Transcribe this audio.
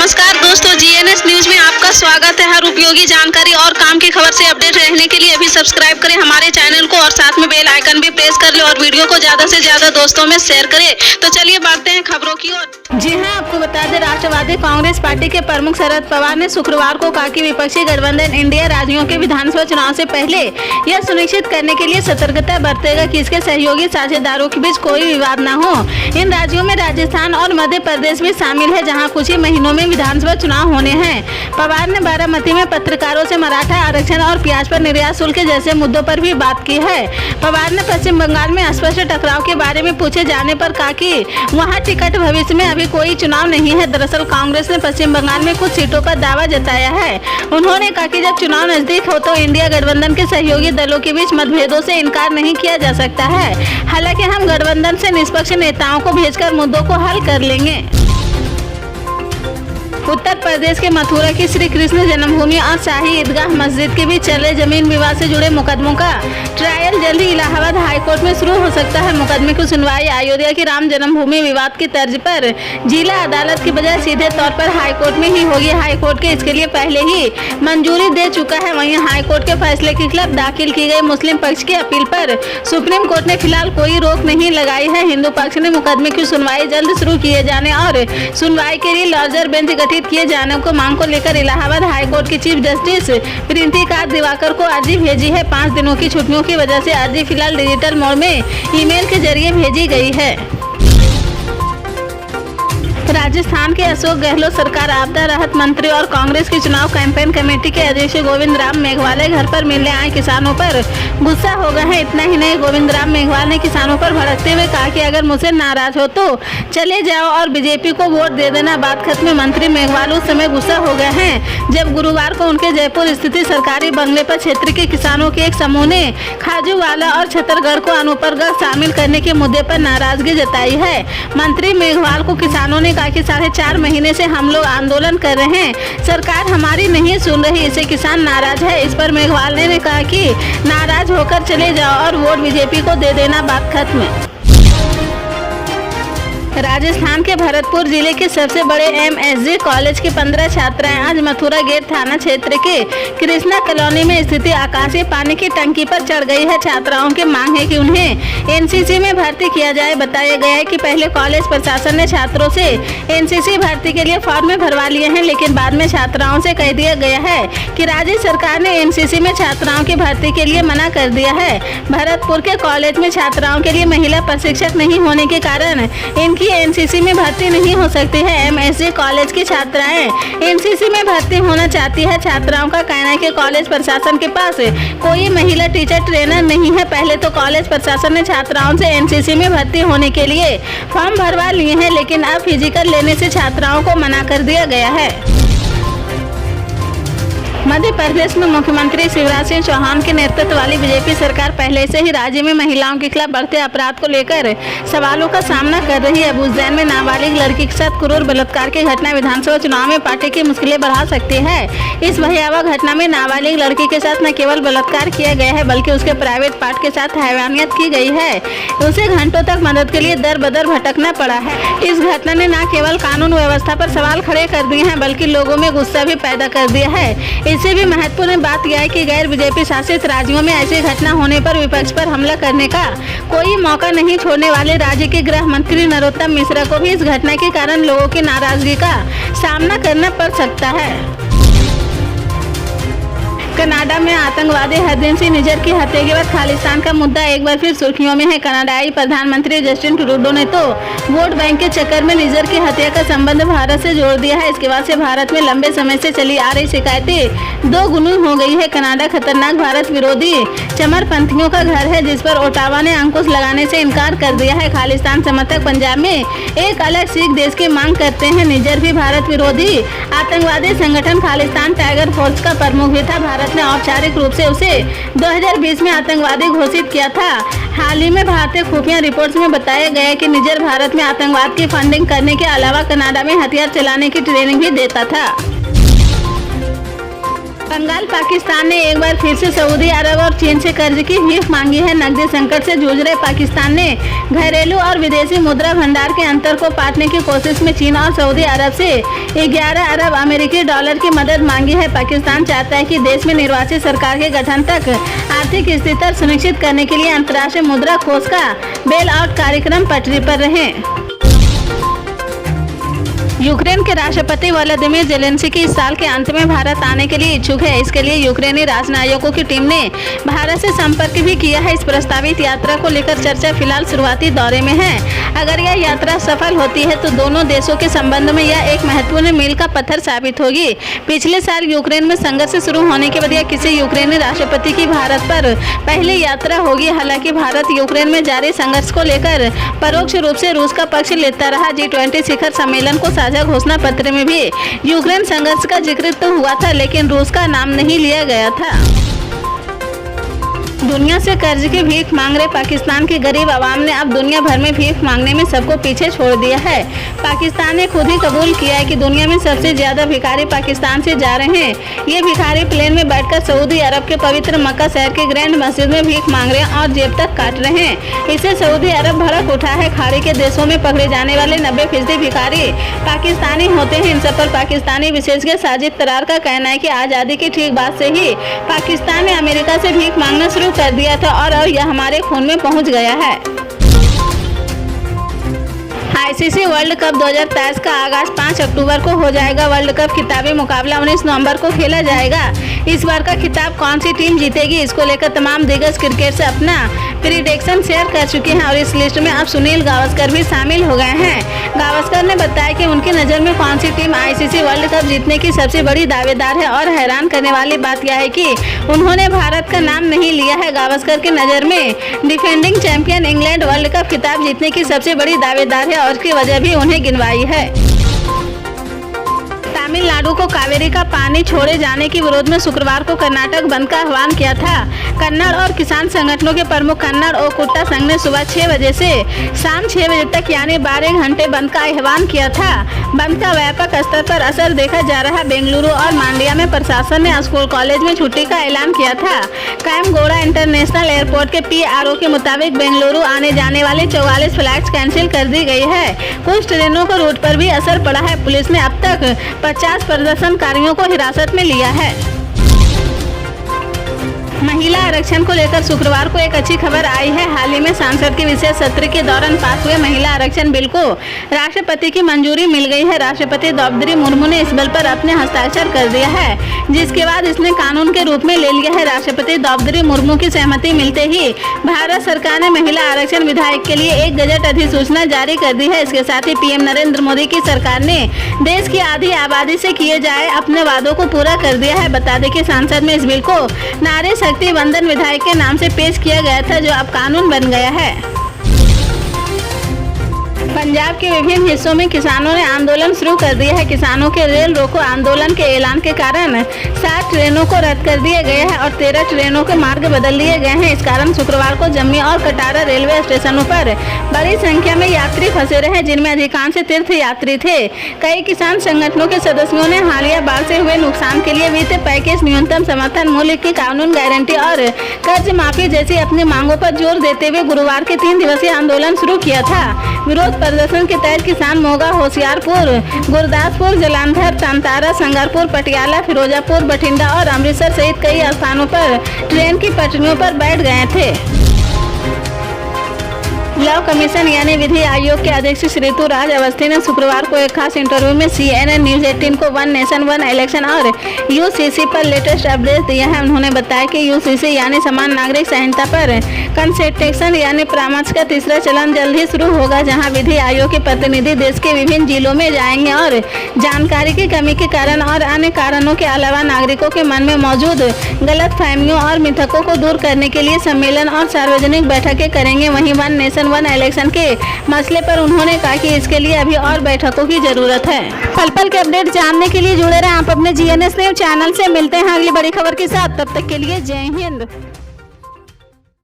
नमस्कार दोस्तों, GNS news में आपका स्वागत है। हर उपयोगी जानकारी और काम की खबर से अपडेट रहने के लिए अभी सब्सक्राइब करें हमारे चैनल को और साथ में बेल आइकन भी प्रेस कर ले और वीडियो को ज्यादा से ज्यादा दोस्तों में शेयर करें। तो चलिए बढ़ते हैं खबरों की ओर। जी हां, आपको बता दें, राष्ट्रवादी कांग्रेस पार्टी के प्रमुख शरद पवार ने शुक्रवार को कहा कि विपक्षी गठबंधन इंडिया राज्यों के विधानसभा चुनाव से पहले यह सुनिश्चित करने के लिए सतर्कता बरतेगा कि इसके सहयोगी साझेदारों के बीच कोई विवाद न हो। इन राज्यों में राजस्थान और मध्य प्रदेश भी शामिल है, जहां कुछ ही महीनों में विधानसभा चुनाव होने हैं। पवार ने बारामती में पत्रकारों से मराठा आरक्षण और प्याज पर निर्यात शुल्क जैसे मुद्दों पर भी बात की है। पवार ने पश्चिम बंगाल में स्पष्ट टकराव के बारे में पूछे जाने पर कहा कि वहां टिकट भविष्य में अभी कोई चुनाव नहीं है। दरअसल कांग्रेस ने पश्चिम बंगाल में कुछ सीटों पर दावा जताया है। उन्होंने कहा कि जब चुनाव नजदीक हो तो इंडिया गठबंधन के सहयोगी दलों के बीच मतभेदों से इनकार नहीं किया जा सकता है। हालांकि हम गठबंधन से निष्पक्ष नेताओं को भेजकर मुद्दों को हल कर लेंगे। उत्तर प्रदेश के मथुरा की श्री कृष्ण जन्मभूमि और शाही ईदगाह मस्जिद के बीच चल रहे जमीन विवाद से जुड़े मुकदमों का ट्रायल जल्द ही इलाहाबाद हाईकोर्ट में शुरू हो सकता है। मुकदमे की सुनवाई अयोध्या की राम जन्मभूमि विवाद की तर्ज पर जिला अदालत की बजाय सीधे तौर पर हाईकोर्ट में ही होगी। हाईकोर्ट के इसके लिए पहले ही मंजूरी दे चुका है। वहीं हाईकोर्ट के फैसले के खिलाफ दाखिल की गई मुस्लिम पक्ष की अपील पर सुप्रीम कोर्ट ने फिलहाल कोई रोक नहीं लगाई है। हिंदू पक्ष ने मुकदमे की सुनवाई जल्द शुरू किए जाने और सुनवाई के लिए लार्जर बेंच गठित किए जाने को मांग को लेकर इलाहाबाद हाईकोर्ट की चीफ जस्टिस प्रीतिका दिवाकर को अर्जी भेजी है। 5 दिनों की छुट्टियों की वजह से अर्जी फिलहाल डिजिटल मोड में ईमेल के जरिए भेजी गई है। राजस्थान के अशोक गहलोत सरकार आपदा राहत मंत्री और कांग्रेस की चुनाव कैंपेन कमेटी के अध्यक्ष गोविंद राम मेघवाल घर पर मिलने आए किसानों पर गुस्सा हो गए हैं। इतना ही नहीं, गोविंद राम मेघवाल ने किसानों पर भड़कते हुए कहा कि अगर मुझसे नाराज हो तो चले जाओ और बीजेपी को वोट दे देना। बात खत्म। मंत्री मेघवाल उस समय गुस्सा हो गए हैं जब गुरुवार को उनके जयपुर स्थित सरकारी बंगले पर क्षेत्र के किसानों के एक समूह ने खाजूवाला और छतरगढ़ को अनूपगढ़ शामिल करने के मुद्दे पर नाराजगी जताई है। मंत्री मेघवाल को किसानों ने कहा कि 4.5 महीने से हम लोग आंदोलन कर रहे हैं, सरकार हमारी नहीं सुन रही, इससे किसान नाराज है। इस पर मेघवाल ने कहा कि नाराज होकर चले जाओ और वोट बीजेपी को दे देना। बात खत्म। राजस्थान के भरतपुर जिले के सबसे बड़े एमएसजी कॉलेज के 15 छात्राएं आज मथुरा गेट थाना क्षेत्र के कृष्णा कॉलोनी में स्थित आकाशीय पानी की टंकी पर चढ़ गई है। छात्राओं की मांग है कि उन्हें एनसीसी में भर्ती किया जाए। बताया गया है कि पहले कॉलेज प्रशासन ने छात्रों से एनसीसी भर्ती के लिए फॉर्म भरवा लिए हैं, लेकिन बाद में छात्राओं से कह दिया गया है कि राज्य सरकार ने एनसीसी में छात्राओं की भर्ती के लिए मना कर दिया है। भरतपुर के कॉलेज में छात्राओं के लिए महिला प्रशिक्षक नहीं होने के कारण इनकी एनसीसी में भर्ती नहीं हो सकती है। एमएसजी कॉलेज की छात्राएं एनसीसी में भर्ती होना चाहती है। छात्राओं का कहना है कि कॉलेज प्रशासन के पास कोई महिला टीचर ट्रेनर नहीं है। पहले तो कॉलेज प्रशासन ने छात्राओं से एनसीसी में भर्ती होने के लिए फॉर्म भरवा लिए हैं, लेकिन अब फिजिकल लेने से छात्राओं को मना कर दिया गया है। मध्य प्रदेश में मुख्यमंत्री शिवराज सिंह चौहान के नेतृत्व वाली बीजेपी सरकार पहले से ही राज्य में महिलाओं के खिलाफ बढ़ते अपराध को लेकर सवालों का सामना कर रही है। उज्जैन में नाबालिग लड़की के साथ क्रूर बलात्कार की घटना विधानसभा चुनाव में पार्टी की मुश्किलें बढ़ा सकती है। इस भयावह घटना में नाबालिग लड़की के साथ न केवल बलात्कार किया गया है, बल्कि उसके प्राइवेट पार्ट के साथ हैवानियत की गई है। उसे घंटों तक मदद के लिए दर बदर भटकना पड़ा है। इस घटना ने न केवल कानून व्यवस्था पर सवाल खड़े कर दिए हैं, बल्कि लोगों में गुस्सा भी पैदा कर दिया है। इससे भी महत्वपूर्ण बात यह है कि गैर बीजेपी शासित राज्यों में ऐसी घटना होने पर विपक्ष पर हमला करने का कोई मौका नहीं छोड़ने वाले राज्य के गृह मंत्री नरोत्तम मिश्रा को भी इस घटना के कारण लोगों की नाराजगी का सामना करना पड़ सकता है। कनाडा में आतंकवादी हरदीप सिंह निज्जर की हत्या के बाद खालिस्तान का मुद्दा एक बार फिर सुर्खियों में है। कनाडाई प्रधानमंत्री जस्टिन ट्रूडो ने तो वोट बैंक के चक्कर में निज्जर की हत्या का संबंध भारत से जोड़ दिया है। इसके बाद से भारत में लंबे समय से चली आ रही शिकायतें दोगुनी हो गई है। कनाडा खतरनाक भारत विरोधी चमरपंथियों का घर है, जिस पर ओटावा ने अंकुश लगाने से इनकार कर दिया है। खालिस्तान समर्थक पंजाब में एक अलग सिख देश की मांग करते हैं। निज्जर भी भारत विरोधी आतंकवादी संगठन खालिस्तान टाइगर फोर्स का प्रमुख भी था। भारत ने औपचारिक रूप से उसे 2020 में आतंकवादी घोषित किया था। हाल ही में भारतीय खुफिया रिपोर्ट्स में बताया गया कि निज्जर भारत में आतंकवाद की फंडिंग करने के अलावा कनाडा में हथियार चलाने की ट्रेनिंग भी देता था। बंगाल पाकिस्तान ने एक बार फिर से सऊदी अरब और चीन से कर्ज की भीख मांगी है। नकदी संकट से जूझ रहे पाकिस्तान ने घरेलू और विदेशी मुद्रा भंडार के अंतर को पाटने की कोशिश में चीन और सऊदी अरब से 11 अरब अमेरिकी डॉलर की मदद मांगी है। पाकिस्तान चाहता है कि देश में निर्वाचित सरकार के गठन तक आर्थिक स्थिरता सुनिश्चित करने के लिए अंतर्राष्ट्रीय मुद्रा कोष का बेल आउट कार्यक्रम पटरी पर रहे। यूक्रेन के राष्ट्रपति व्लादिमीर जेलेंस्की इस साल के अंत में भारत आने के लिए इच्छुक है। इसके लिए यूक्रेनी राजनयिकों की टीम ने भारत से संपर्क भी किया है। इस प्रस्तावित यात्रा को लेकर चर्चा फिलहाल शुरुआती दौरे में है। अगर यह यात्रा सफल होती है तो दोनों देशों के संबंध में यह एक महत्वपूर्ण मील का पत्थर साबित होगी। पिछले साल यूक्रेन में संघर्ष शुरू होने के बाद यह किसी यूक्रेनी राष्ट्रपति की भारत पर पहली यात्रा होगी। हालांकि भारत यूक्रेन में जारी संघर्ष को लेकर परोक्ष रूप से रूस का पक्ष लेता रहा। G20 शिखर सम्मेलन को घोषणा पत्र में भी यूक्रेन संघर्ष का जिक्र तो हुआ था, लेकिन रूस का नाम नहीं लिया गया था। दुनिया से कर्ज की भीख मांग रहे पाकिस्तान की गरीब आवाम ने अब दुनिया भर में भीख मांगने में सबको पीछे छोड़ दिया है। पाकिस्तान ने खुद ही कबूल किया है कि दुनिया में सबसे ज्यादा भिखारी पाकिस्तान से जा रहे हैं। ये भिखारी प्लेन में बैठकर सऊदी अरब के पवित्र मक्का शहर के ग्रैंड मस्जिद में भीख मांग रहे हैं और जेब तक काट रहे हैं। इससे सऊदी अरब भड़क उठा है। खाड़ी के देशों में पकड़े जाने वाले 90% भिखारी पाकिस्तानी होते हैं। इन सब पर पाकिस्तानी विशेषज्ञ साजिद तरार का कहना है कि आज़ादी की ठीक बाद से ही पाकिस्तान ने अमेरिका से भीख मांगना शुरू कर दिया था और अब यह हमारे खून में पहुंच गया है। आईसीसी वर्ल्ड कप 2023 का आगाज 5 अक्टूबर को हो जाएगा। वर्ल्ड कप खिताबी मुकाबला 19 नवंबर को खेला जाएगा। इस बार का खिताब कौन सी टीम जीतेगी, इसको लेकर तमाम दिग्गज क्रिकेट से अपना प्रेडिक्शन शेयर कर चुके हैं और इस लिस्ट में अब सुनील गावस्कर भी शामिल हो गए हैं। गावस्कर ने बताया कि उनकी नज़र में कौन सी टीम आईसीसी वर्ल्ड कप जीतने की सबसे बड़ी दावेदार है और हैरान करने वाली बात यह है कि उन्होंने भारत का नाम नहीं लिया है। गावस्कर की नज़र में defending champion England world cup खिताब जीतने की सबसे बड़ी दावेदार है और उसकी वजह भी उन्हें गिनवाई है। तमिलनाडु को कावेरी का पानी छोड़े जाने के विरोध में शुक्रवार को कर्नाटक बंद का आह्वान किया था। कन्नड़ और किसान संगठनों के प्रमुख कन्नड़ ओकुट्टा संघ ने सुबह 6 बजे से शाम 6 बजे तक यानी 12 घंटे बंद का आह्वान किया था। बंद का व्यापक स्तर पर असर देखा जा रहा है। बेंगलुरु और मांड्या में प्रशासन ने स्कूल कॉलेज में छुट्टी का ऐलान किया था। कायमगौड़ा इंटरनेशनल एयरपोर्ट के PRO के मुताबिक बेंगलुरु आने जाने वाले 44 फ्लाइट्स कैंसिल कर दी गई है। कुछ ट्रेनों को रूट पर भी असर पड़ा है। पुलिस ने अब तक 50 प्रदर्शनकारियों को हिरासत में लिया है। महिला आरक्षण को लेकर शुक्रवार को एक अच्छी खबर आई है। हाल ही में संसद के विशेष सत्र के दौरान पास हुए महिला आरक्षण बिल को राष्ट्रपति की मंजूरी मिल गई है। राष्ट्रपति द्रौपदी मुर्मू ने इस बिल पर अपने हस्ताक्षर कर दिया है, जिसके बाद इसने कानून के रूप में ले लिया है। राष्ट्रपति द्रौपदी मुर्मू की सहमति मिलते ही भारत सरकार ने महिला आरक्षण विधेयक के लिए एक गजट अधिसूचना जारी कर दी है। इसके साथ ही PM नरेंद्र मोदी की सरकार ने देश की आधी आबादी से किए जाए अपने वादों को पूरा कर दिया है। बता दें कि संसद में इस बिल को नारी शक्ति वंदन विधेयक के नाम से पेश किया गया था, जो अब कानून बन गया है। पंजाब के विभिन्न हिस्सों में किसानों ने आंदोलन शुरू कर दिया है। किसानों के रेल रोको आंदोलन के ऐलान के कारण 7 ट्रेनों को रद्द कर दिया गया है और 13 ट्रेनों के मार्ग बदल लिए गए हैं। इस कारण शुक्रवार को जम्मी और कटारा रेलवे स्टेशनों पर बड़ी संख्या में यात्री फंसे रहे, जिनमें अधिकांश तीर्थ यात्री थे। कई किसान संगठनों के सदस्यों ने हालिया बाढ़ से हुए नुकसान के लिए वित्तीय पैकेज, न्यूनतम समर्थन मूल्य की कानून गारंटी और कर्ज माफी जैसी अपनी मांगों पर जोर देते हुए गुरुवार के 3 दिवसीय आंदोलन शुरू किया था। विरोध प्रदर्शन के तहत किसान मोगा, होशियारपुर, गुरदासपुर, जलंधर, तंतारा, संगरपुर, पटियाला, फिरोजापुर, बठिंडा और अमृतसर सहित कई स्थानों पर ट्रेन की पटरियों पर बैठ गए थे। लॉ कमीशन यानी विधि आयोग के अध्यक्ष श्री ऋतुराज अवस्थी ने शुक्रवार को एक खास इंटरव्यू में CNN न्यूज 18 को वन नेशन वन इलेक्शन और UCC पर लेटेस्ट अपडेट दिया है। उन्होंने बताया कि UCC यानी समान नागरिक संहिता पर कंसल्टेशन यानी परामर्श का तीसरा चलन जल्द ही शुरू होगा, जहां विधि आयोग के प्रतिनिधि देश के विभिन्न जिलों में जाएंगे और जानकारी की कमी के कारण और अन्य कारणों के अलावा नागरिकों के मन में मौजूद गलतफहमियों और मिथकों को दूर करने के लिए सम्मेलन और सार्वजनिक बैठकें करेंगे। वहीं वन नेशन वन इलेक्शन के मसले पर उन्होंने कहा कि इसके लिए अभी और बैठकों की जरूरत है। पल पल के अपडेट जानने के लिए जुड़े रहें आप अपने GNS न्यूज चैनल से। मिलते हैं अगली बड़ी खबर के साथ, तब तक के लिए जय हिंद।